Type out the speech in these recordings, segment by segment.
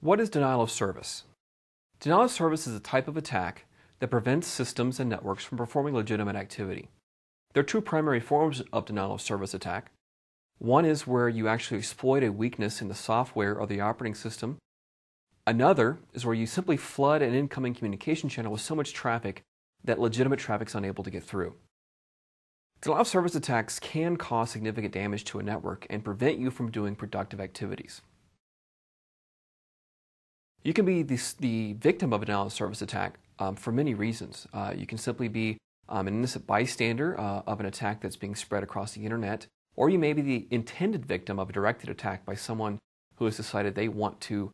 What is denial of service? Denial of service is a type of attack that prevents systems and networks from performing legitimate activity. There are two primary forms of denial of service attack. One is where you actually exploit a weakness in the software or the operating system. Another is where you simply flood an incoming communication channel with so much traffic that legitimate traffic is unable to get through. Denial of service attacks can cause significant damage to a network and prevent you from doing productive activities. You can be the victim of a denial of service attack for many reasons. You can simply be an innocent bystander of an attack that's being spread across the internet, or you may be the intended victim of a directed attack by someone who has decided they want to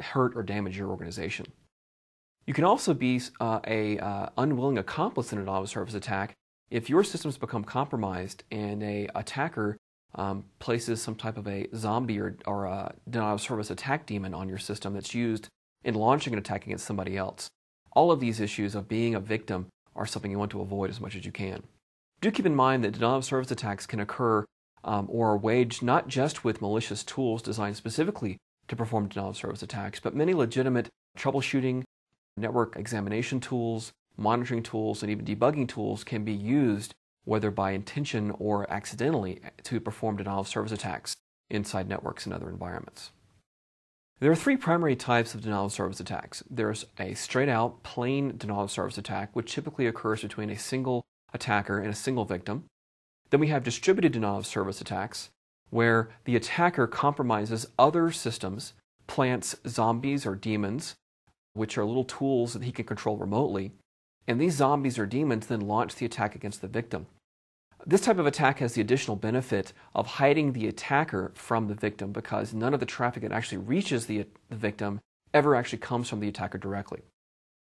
hurt or damage your organization. You can also be an unwilling accomplice in a denial of service attack if your systems become compromised and an attacker places some type of a zombie or a denial of service attack daemon on your system that's used in launching an attack against somebody else. All of these issues of being a victim are something you want to avoid as much as you can. Do keep in mind that denial of service attacks can occur or are waged not just with malicious tools designed specifically to perform denial of service attacks, but many legitimate troubleshooting, network examination tools, monitoring tools, and even debugging tools can be used, whether by intention or accidentally, to perform denial of service attacks inside networks and other environments. There are three primary types of denial of service attacks. There's a straight-out, plain denial of service attack, which typically occurs between a single attacker and a single victim. Then we have distributed denial of service attacks, where the attacker compromises other systems, plants zombies or demons, which are little tools that he can control remotely, and these zombies or demons then launch the attack against the victim. This type of attack has the additional benefit of hiding the attacker from the victim because none of the traffic that actually reaches the victim ever actually comes from the attacker directly.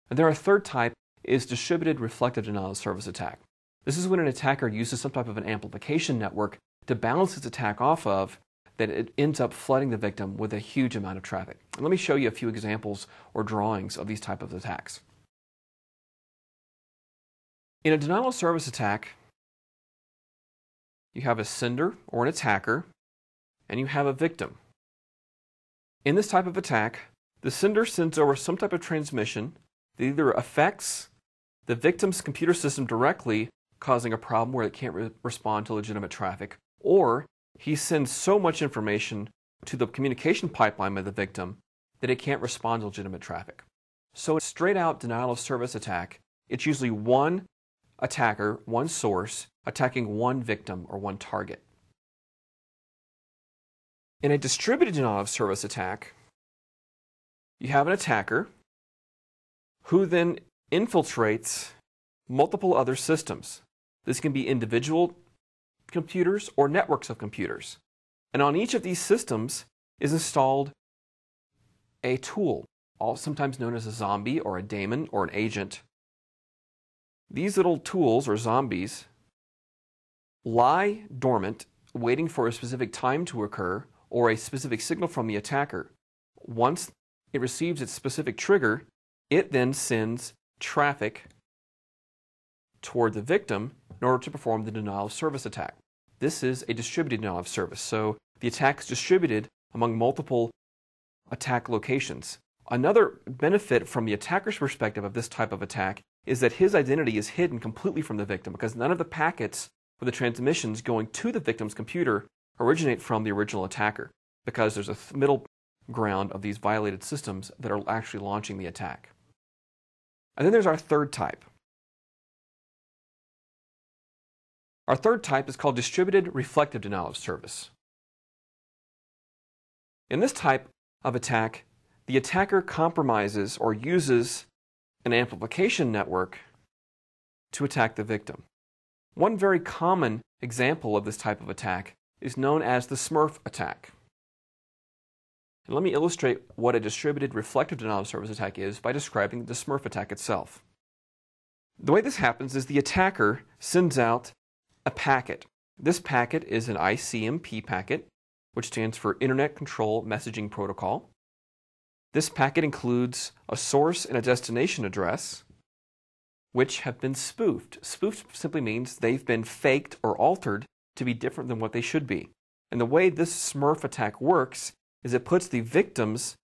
And then our third type is distributed reflective denial of service attack. This is when an attacker uses some type of an amplification network to bounce its attack off of that it ends up flooding the victim with a huge amount of traffic. And let me show you a few examples or drawings of these type of attacks. In a denial of service attack, you have a sender or an attacker, and you have a victim. In this type of attack, the sender sends over some type of transmission that either affects the victim's computer system directly, causing a problem where it can't respond to legitimate traffic, or he sends so much information to the communication pipeline of the victim that it can't respond to legitimate traffic. So a straight-out denial of service attack, it's usually one attacker, one source, attacking one victim or one target. In a distributed denial of service attack, you have an attacker who then infiltrates multiple other systems. This can be individual computers or networks of computers. And on each of these systems is installed a tool, sometimes known as a zombie or a daemon or an agent. These little tools or zombies lie dormant, waiting for a specific time to occur or a specific signal from the attacker. Once it receives its specific trigger, it then sends traffic toward the victim in order to perform the denial of service attack. This is a distributed denial of service, so the attack is distributed among multiple attack locations. Another benefit from the attacker's perspective of this type of attack is that his identity is hidden completely from the victim because none of the packets for the transmissions going to the victim's computer originate from the original attacker because there's a middle ground of these violated systems that are actually launching the attack. And then there's our third type. Our third type is called distributed reflective denial of service. In this type of attack, the attacker compromises or uses an amplification network to attack the victim. One very common example of this type of attack is known as the Smurf attack. And let me illustrate what a distributed reflective denial of service attack is by describing the Smurf attack itself. The way this happens is the attacker sends out a packet. This packet is an ICMP packet, which stands for Internet Control Messaging Protocol. This packet includes a source and a destination address, which have been spoofed. Spoofed simply means they've been faked or altered to be different than what they should be. And the way this Smurf attack works is it puts the victim's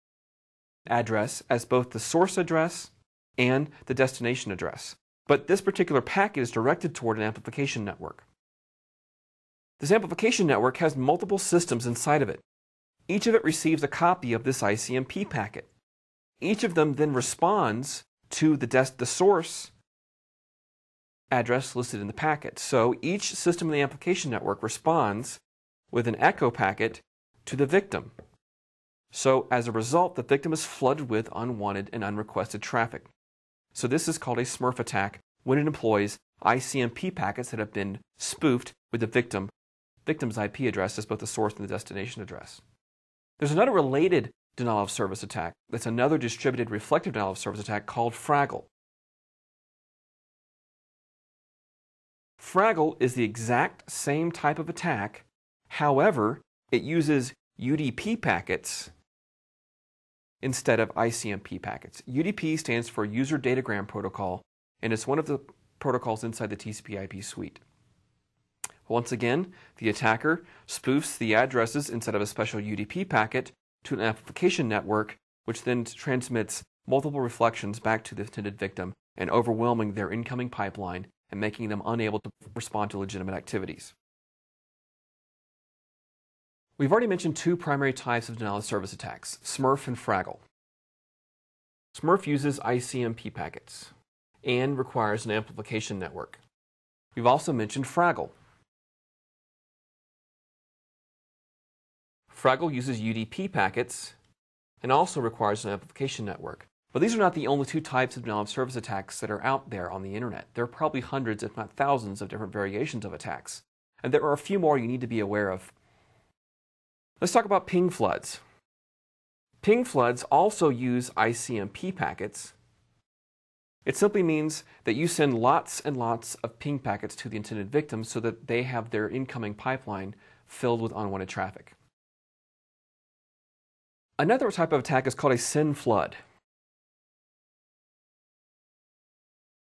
address as both the source address and the destination address. But this particular packet is directed toward an amplification network. This amplification network has multiple systems inside of it. Each of it receives a copy of this ICMP packet. Each of them then responds to the source address listed in the packet. So each system in the amplification network responds with an echo packet to the victim. So as a result, the victim is flooded with unwanted and unrequested traffic. So this is called a Smurf attack when it employs ICMP packets that have been spoofed with the victim's IP address as both the source and the destination address. There's another related denial of service attack that's another distributed reflective denial of service attack called Fraggle. Fraggle is the exact same type of attack, however, it uses UDP packets instead of ICMP packets. UDP stands for User Datagram Protocol, and it's one of the protocols inside the TCP/IP suite. Once again, the attacker spoofs the addresses inside of a special UDP packet to an amplification network, which then transmits multiple reflections back to the intended victim and overwhelming their incoming pipeline and making them unable to respond to legitimate activities. We've already mentioned two primary types of denial of service attacks, Smurf and Fraggle. Smurf uses ICMP packets and requires an amplification network. We've also mentioned Fraggle. Fraggle uses UDP packets and also requires an amplification network. But these are not the only two types of denial of service attacks that are out there on the internet. There are probably hundreds, if not thousands, of different variations of attacks. And there are a few more you need to be aware of. Let's talk about ping floods. Ping floods also use ICMP packets. It simply means that you send lots and lots of ping packets to the intended victim so that they have their incoming pipeline filled with unwanted traffic. Another type of attack is called a SYN flood.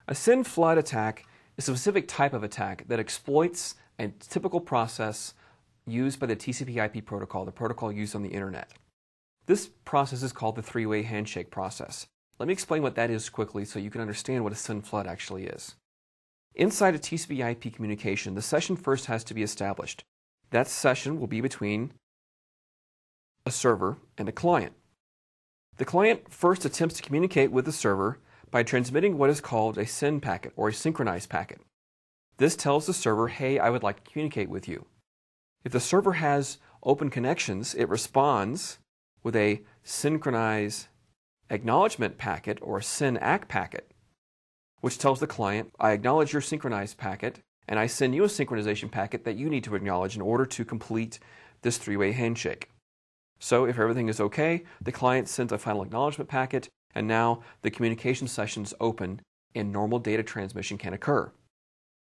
A SYN flood attack is a specific type of attack that exploits a typical process used by the TCP/IP protocol, the protocol used on the internet. This process is called the three-way handshake process. Let me explain what that is quickly so you can understand what a SYN flood actually is. Inside a TCP/IP communication, the session first has to be established. That session will be between a server and a client. The client first attempts to communicate with the server by transmitting what is called a SYN packet or a synchronized packet. This tells the server, hey, I would like to communicate with you. If the server has open connections, it responds with a synchronized acknowledgement packet or a SYN-ACK packet, which tells the client, I acknowledge your synchronized packet and I send you a synchronization packet that you need to acknowledge in order to complete this three-way handshake. So if everything is okay, the client sends a final acknowledgement packet, and now the communication session's open and normal data transmission can occur.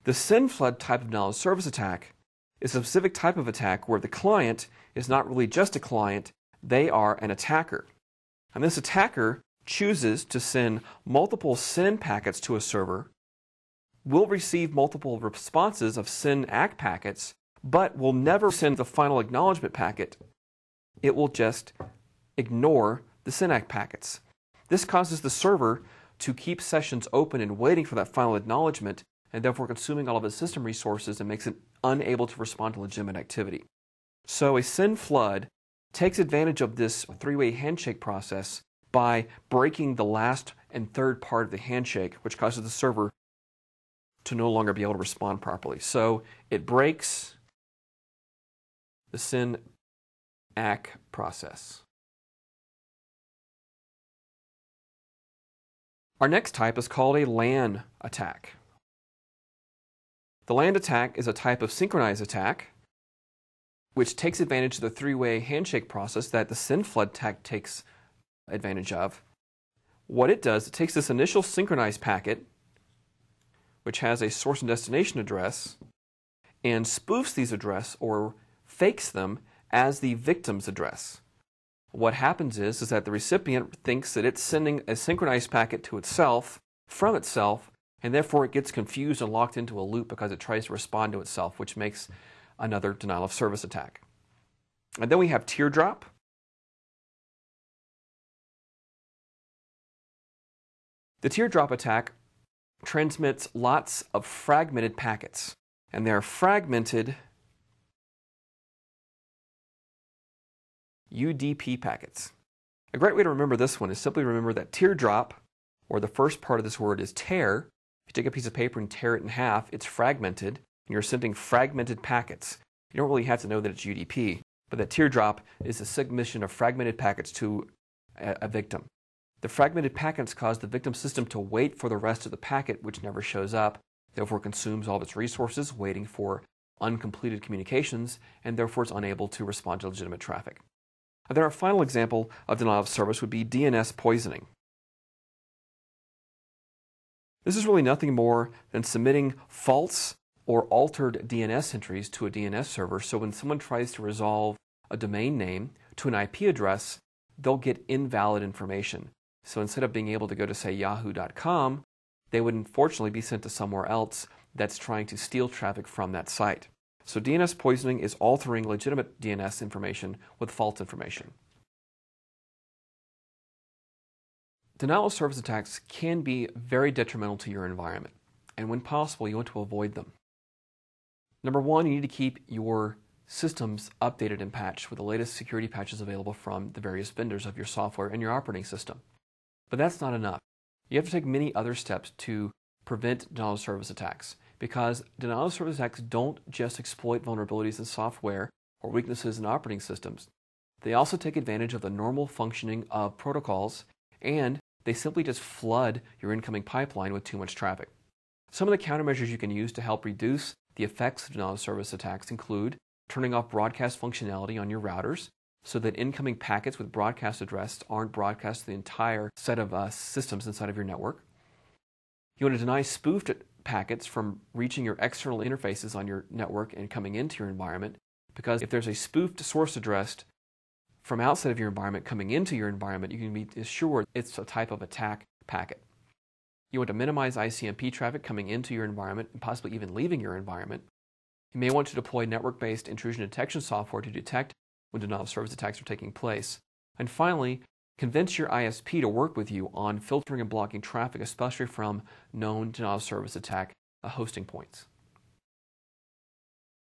The SYN flood type of denial of service attack is a specific type of attack where the client is not really just a client, they are an attacker. And this attacker chooses to send multiple SYN packets to a server, will receive multiple responses of SYN-ACK packets, but will never send the final acknowledgement packet. It will just ignore the SYN-ACK packets. This causes the server to keep sessions open and waiting for that final acknowledgement, and therefore consuming all of its system resources and makes it unable to respond to legitimate activity. So a SYN flood takes advantage of this three-way handshake process by breaking the last and third part of the handshake, which causes the server to no longer be able to respond properly. So it breaks the SYN-ACK process. Our next type is called a LAN attack. The LAN attack is a type of synchronized attack which takes advantage of the three-way handshake process that the SYN flood attack takes advantage of. What it does, it takes this initial synchronized packet, which has a source and destination address, and spoofs these addresses or fakes them as the victim's address. What happens is that the recipient thinks that it's sending a synchronized packet to itself, from itself, and therefore it gets confused and locked into a loop because it tries to respond to itself, which makes another denial of service attack. And then we have teardrop. The teardrop attack transmits lots of fragmented packets, and they're fragmented UDP packets. A great way to remember this one is simply remember that teardrop, or the first part of this word, is tear. If you take a piece of paper and tear it in half, it's fragmented, and you're sending fragmented packets. You don't really have to know that it's UDP, but that teardrop is the submission of fragmented packets to a victim. The fragmented packets cause the victim system to wait for the rest of the packet, which never shows up, therefore consumes all of its resources, waiting for uncompleted communications, and therefore is unable to respond to legitimate traffic. And then our final example of denial of service would be DNS poisoning. This is really nothing more than submitting false or altered DNS entries to a DNS server, so when someone tries to resolve a domain name to an IP address, they'll get invalid information. So instead of being able to go to, say, yahoo.com, they would unfortunately be sent to somewhere else that's trying to steal traffic from that site. So DNS poisoning is altering legitimate DNS information with false information. Denial of service attacks can be very detrimental to your environment, and when possible, you want to avoid them. Number one, you need to keep your systems updated and patched with the latest security patches available from the various vendors of your software and your operating system. But that's not enough. You have to take many other steps to prevent denial of service attacks, because denial of service attacks don't just exploit vulnerabilities in software or weaknesses in operating systems. They also take advantage of the normal functioning of protocols, and they simply just flood your incoming pipeline with too much traffic. Some of the countermeasures you can use to help reduce the effects of denial of service attacks include turning off broadcast functionality on your routers so that incoming packets with broadcast address aren't broadcast to the entire set of systems inside of your network. You want to deny spoofed packets from reaching your external interfaces on your network and coming into your environment, because if there's a spoofed source address from outside of your environment coming into your environment, you can be assured it's a type of attack packet. You want to minimize ICMP traffic coming into your environment and possibly even leaving your environment. You may want to deploy network-based intrusion detection software to detect when denial of service attacks are taking place. And finally, convince your ISP to work with you on filtering and blocking traffic, especially from known denial of service attack hosting points.